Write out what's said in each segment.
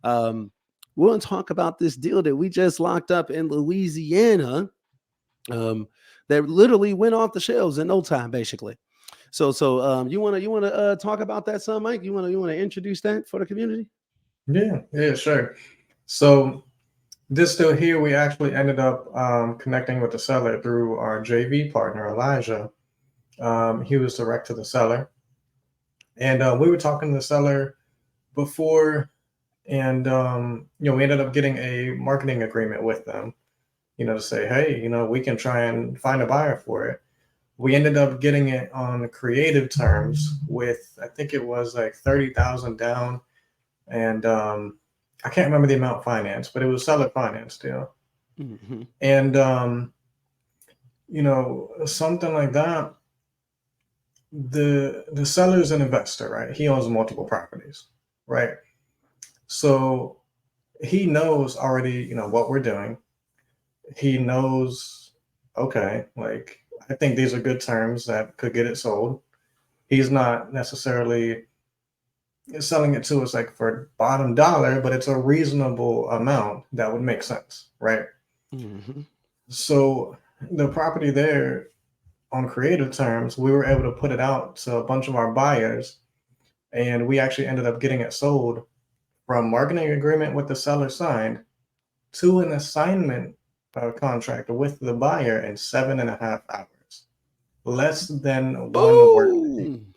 We're going to talk about this deal that we just locked up in Louisiana. That literally went off the shelves in no time, basically. So you wanna talk about that, son, Mike? You wanna introduce that for the community? Yeah, sure. So this deal here, we actually ended up connecting with the seller through our JV partner, Elijah. He was direct to the seller, and we were talking to the seller before, and we ended up getting a marketing agreement with them. To say, hey, we can try and find a buyer for it. We ended up getting it on creative terms with, I think it was like 30,000 down, and I can't remember the amount financed, but it was seller finance deal. Mm-hmm. And something like that. The seller's an investor, right? He owns multiple properties, right? So he knows already, what we're doing. He knows, okay, like I think these are good terms that could get it sold. He's not necessarily selling it to us like for bottom dollar, but it's a reasonable amount that would make sense, right? Mm-hmm. So the property there on creative terms, we were able to put it out to a bunch of our buyers, and we actually ended up getting it sold from marketing agreement with the seller signed to an assignment contract with the buyer in 7.5 hours, less than one work day. Boom!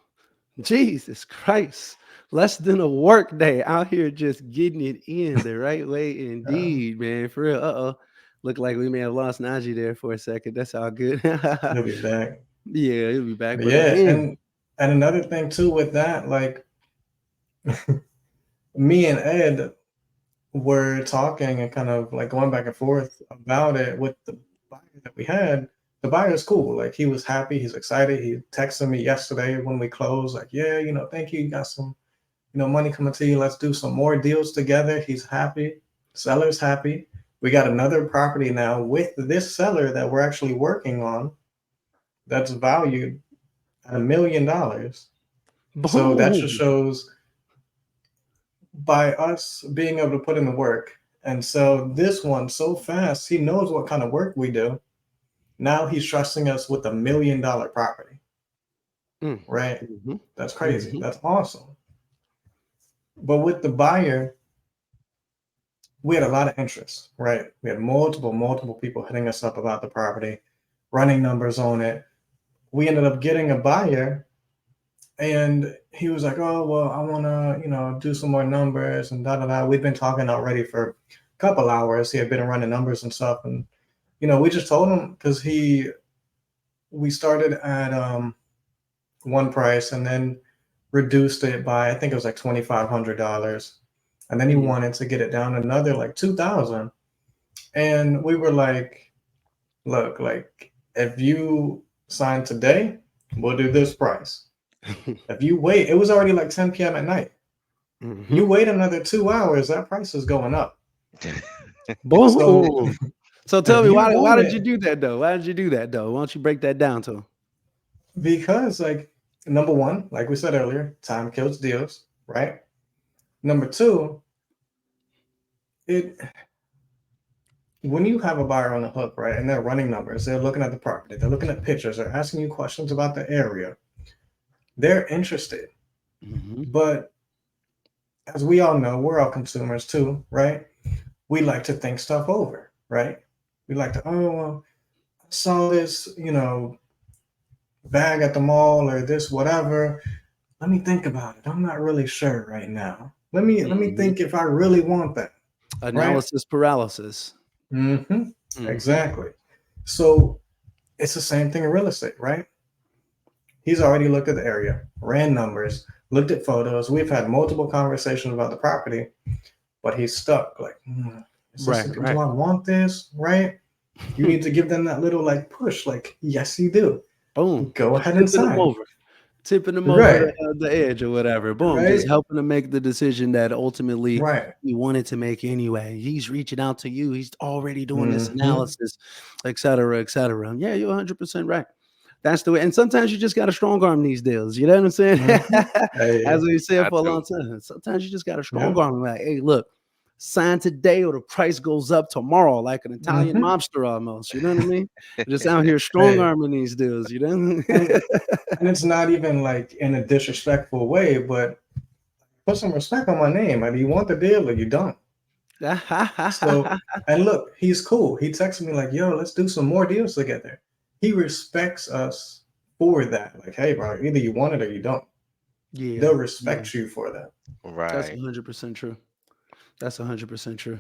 Jesus Christ. Less than a work day out here just getting it in the right way indeed, man. For real. Uh-oh. Look like we may have lost Najee there for a second. That's all good. He'll be back. Yeah, he'll be back. But But yeah, man. and another thing too with that, like me and Ed were talking and kind of like going back and forth about it with the buyer that we had. The buyer's cool. Like he was happy, he's excited. He texted me yesterday when we closed, like, yeah, thank you. You got some, money coming to you. Let's do some more deals together. He's happy. Seller's happy. We got another property now with this seller that we're actually working on that's valued at $1 million. So that just Boom. shows by us being able to put in the work and sell this one so fast, he knows what kind of work we do. Now he's trusting us with $1 million property, right? Mm-hmm. That's crazy. Mm-hmm. That's awesome. But with the buyer, we had a lot of interest, right? We had multiple people hitting us up about the property, running numbers on it. We ended up getting a buyer, and he was like, "Oh, well, I want to, do some more numbers and da da da." We've been talking already for a couple hours. He had been running numbers and stuff, and we just told him because we started at one price and then reduced it by, I think it was like $2,500, and then he Mm. wanted to get it down another like 2,000, and we were like, "Look, like if you sign today, we'll do this price. If you wait, it was already like 10 p.m. at night. Mm-hmm. You wait another 2 hours, that price is going up. So Boom. So tell if me, you why want did you it, do that though? Why did you do that though? Why don't you break that down to because like number one, like we said earlier, time kills deals, right? Number two, it when you have a buyer on the hook, right, and they're running numbers, they're looking at the property, they're looking at pictures, they're asking you questions about the area, they're interested. Mm-hmm. But as we all know, we're all consumers too, right? We like to think stuff over, right? We like to, oh, well, I saw this, bag at the mall or this whatever. Let me think about it. I'm not really sure right now. Let me Mm-hmm. think if I really want that, right? Analysis paralysis. Mm-hmm. Mm-hmm. Exactly. So it's the same thing in real estate, right? He's already looked at the area, ran numbers, looked at photos. We've had multiple conversations about the property, but he's stuck. Like, is this? Right, Do right. I want this? Right? You need to give them that little like push. Like, yes, you do. Boom. Go ahead and Tipping them sign. over. Tipping them over Right. the edge or whatever. Boom. Right. Just helping them make the decision that ultimately Right. he wanted to make anyway. He's reaching out to you. He's already doing this Mm-hmm. analysis, et cetera, et cetera. Yeah, you're 100% right. That's the way. And sometimes you just got to strong arm these deals. You know what I'm saying? Mm-hmm. As Hey. we said Got for a to. long time, sometimes you just got to strong Yep. arm. Like, hey, look, sign today or the price goes up tomorrow, like an Italian Hmm. mobster almost. You know what I mean? Just out here strong Hey, arming these deals, you know? and and it's not even like in a disrespectful way, but put some respect on my name. Either you want the deal or you don't. So, and look, he's cool. He texted me like, "Yo, let's do some more deals together." He respects us for that. Like, hey, bro, either you want it or you don't. Yeah, They'll yeah, respect you for that. that's Right. 100% true. That's 100% true.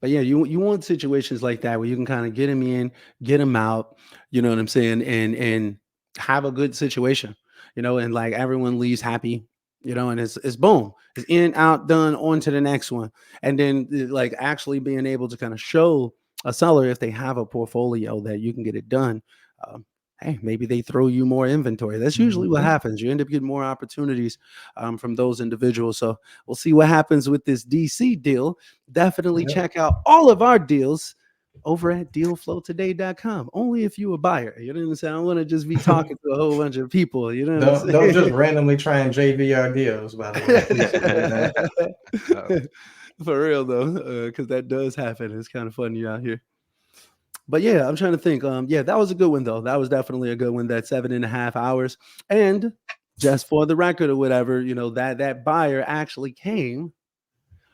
But yeah, you want situations like that where you can kind of get them in, get them out, you know what I'm saying, and have a good situation, and like everyone leaves happy, and it's boom, it's in, out, done, on to the next one, and then like actually being able to kind of show a seller if they have a portfolio that you can get it done. Um, Hey, maybe they throw you more inventory. That's usually what Mhm. happens. You end up getting more opportunities from those individuals. So we'll see what happens with this DC deal. Definitely Yep. check out all of our deals over at dealflowtoday.com. Only if you a buyer. You know what I'm saying? I don't want to just be talking to a whole bunch of people. You know what I'm Don't just saying? randomly try and JVR deals, by the way. Please don't do that. Uh, For real though, because that does happen. It's kind of funny out here. But yeah, I'm trying to think. Yeah, that was a good one though. That was definitely a good one. That 7.5 hours. And just for the record or whatever, that buyer actually came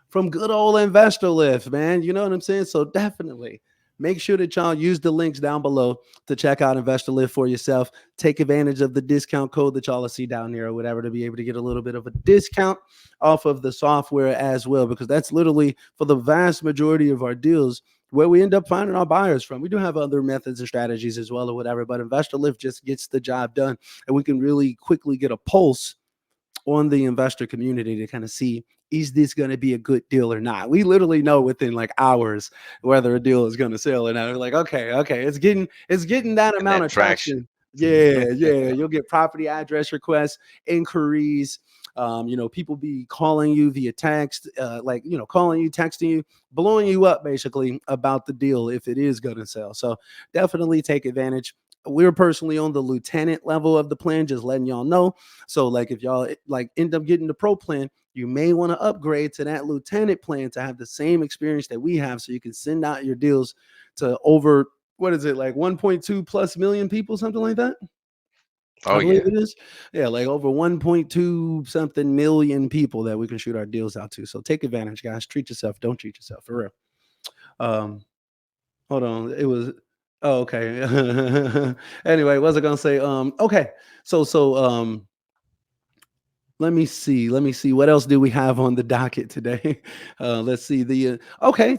from good old Investor Lift, man. You know what I'm saying? So definitely make sure that y'all use the links down below to check out Investor Lift for yourself. Take advantage of the discount code that y'all will see down there or whatever to be able to get a little bit of a discount off of the software as well, because that's literally for the vast majority of our deals where we end up finding our buyers from. We do have other methods and strategies as well or whatever, but Investor Lift just gets the job done, and we can really quickly get a pulse on the investor community to kind of see, is this going to be a good deal or not. We literally know within like hours whether a deal is going to sell or not. We're like, okay, it's getting that and amount that of traction. traction. Yeah, you'll get property address requests, inquiries. People be calling you via text, like calling you, texting you, blowing you up basically about the deal if it is going to sell. So definitely take advantage. We're personally on the lieutenant level of the plan, just letting y'all know. So like if y'all like end up getting the pro plan, you may want to upgrade to that lieutenant plan to have the same experience that we have, so you can send out your deals to over, what is it, like 1.2 plus million people, something like that. I Oh believe yeah. it is. Yeah, like over 1.2 something million people that we can shoot our deals out to. So take advantage, guys. Treat yourself. Don't cheat yourself, for real. Um, Hold on. It was, oh, okay. Anyway, what was I gonna say? Okay. So let me see what else do we have on the docket today. Let's see the okay.